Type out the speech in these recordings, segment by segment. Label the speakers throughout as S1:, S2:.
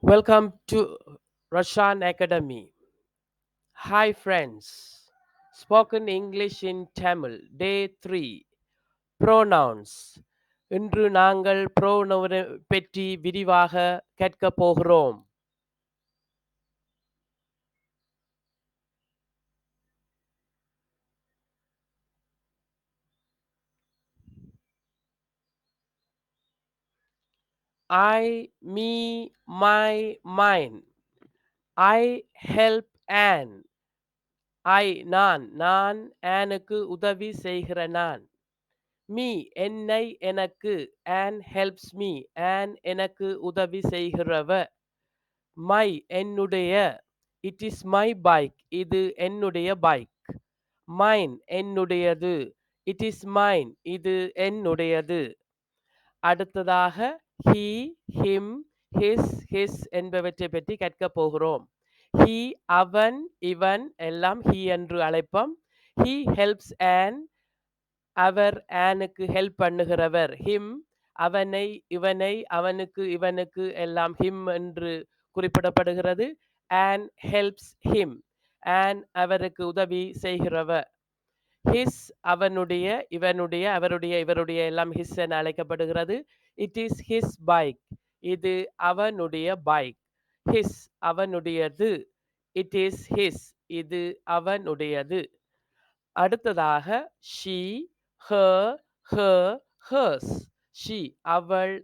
S1: Welcome to Rashan Academy. Hi friends. Spoken English in Tamil. Day 3. Pronouns. இன்று நாங்கள் ப்ரோனவுனை பற்றி விரிவாக கற்கப் போகிறோம். I, me, my, mine. I help Anne. I நான் ஆனுக்கு உதவி செய்கிற நான். மீ என்னை எனக்கு Anne helps me. Anne எனக்கு உதவி செய்கிறவ. மை என்னுடைய இட் இஸ் மை பைக் இது என்னுடைய பைக். மைன் என்னுடையது இட் இஸ் மைன் இது என்னுடையது. அடுத்ததாக ஹீ ஹிம் ஹிஸ் என்பவற்றை பற்றி கற்கப் போகிறோம். ஹீ அவன் இவன் எல்லாம் ஹீ என்று அழைப்போம். ஹீ ஹெல்ப்ஸ் ஆன் அவர் ஆனுக்கு ஹெல்ப் பண்ணுகிறவர். ஹிம் அவனை இவனை அவனுக்கு இவனுக்கு எல்லாம் ஹிம் என்று குறிப்பிடப்படுகிறது. ஆன் ஹெல்ப்ஸ் ஹிம் ஆன் அவருக்கு உதவி செய்கிறவர். ஹிஸ் அவனுடைய இவனுடைய அவருடைய இவருடைய எல்லாம் ஹிஸ் என அழைக்கப்படுகிறது. இட் இஸ் ஹிஸ் பைக் இது அவனுடைய பைக். ஹிஸ் அவனுடையது இட் இஸ் ஹிஸ் இது அவனுடையது. அடுத்ததாக ஷீ ஹர் ஹர்ஸ். ஷீ அவள்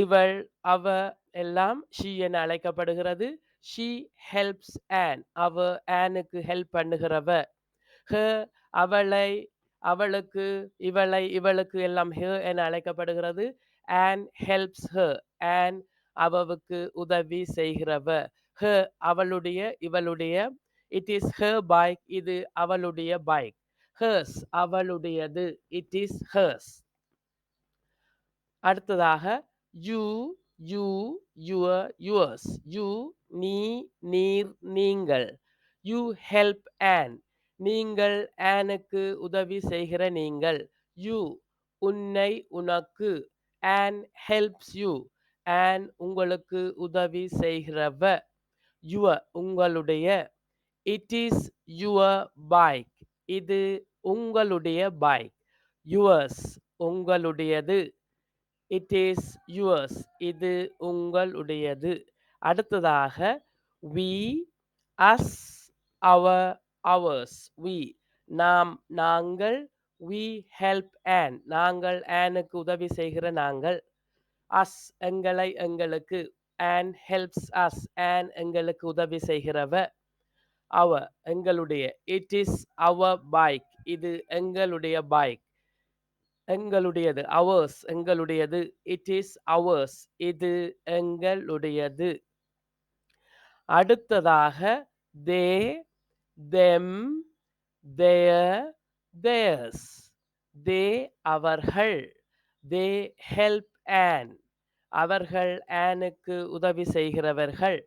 S1: இவள் அவ எல்லாம் ஷீ என அழைக்கப்படுகிறது. ஷீ ஹெல்ப்ஸ் ஆன் அவ ஆனுக்கு ஹெல்ப் பண்ணுகிறவ. ஹ அவளை அவளுக்கு இவளை இவளுக்கு எல்லாம் ஹ என அழைக்கப்படுகிறது. ஆன் ஹெல்ப்ஸ் ஹ ஆன் அவவுக்கு உதவி செய்கிறவ. ஹ அவளுடைய இவளுடைய இட் இஸ் ஹ பைக் இது அவளுடைய பைக். ஹர்ஸ் அவளுடையது இட் இஸ் ஹர்ஸ். அடுத்ததாக you you your yours. You நீ நீர் நீங்கள். யூ ஹெல்ப் ஆன் நீங்கள் ஆனுக்கு உதவி செய்கிற நீங்கள். யூ உன்னை உனக்கு. ஆன் ஹெல்ப்ஸ் யூ ஆன் உங்களுக்கு உதவி செய்கிறவ. யுவர் உங்களுடைய. இட் இஸ் யுவர் பைக் இது உங்களுடைய பைக். யுவர்ஸ் உங்களுடையது. இட் இஸ் யுவர்ஸ் இது உங்களுடையது. அடுத்ததாக we us our ours. we நாம் நாங்கள். we help Anne நாங்கள் ஆனுக்கு உதவி செய்கிற நாங்கள். us எங்களை எங்களுக்கு. Anne helps us Anne எங்களுக்கு உதவி செய்கிறவ. our எங்களுடைய. it is our bike இது எங்களுடைய பைக். எங்களுடையது ours எங்களுடையது. it is ours இது எங்களுடையது. அடுத்ததாக they them their theirs. they அவர்கள். they help Anne அவர்கள் ஆனுக்கு உதவி செய்கிறவர்கள்.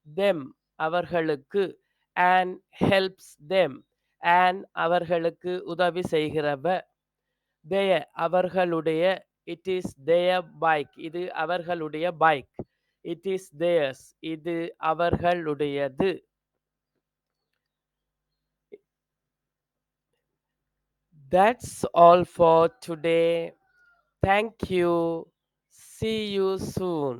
S1: them அவர்களுக்கு. Anne helps them Anne அவர்களுக்கு உதவி செய்கிறவ. their அவர்களுடைய it is their bike இது அவர்களுடைய பைக். it is theirs இது அவர்களுடையது. That's all for today. Thank you. See you soon.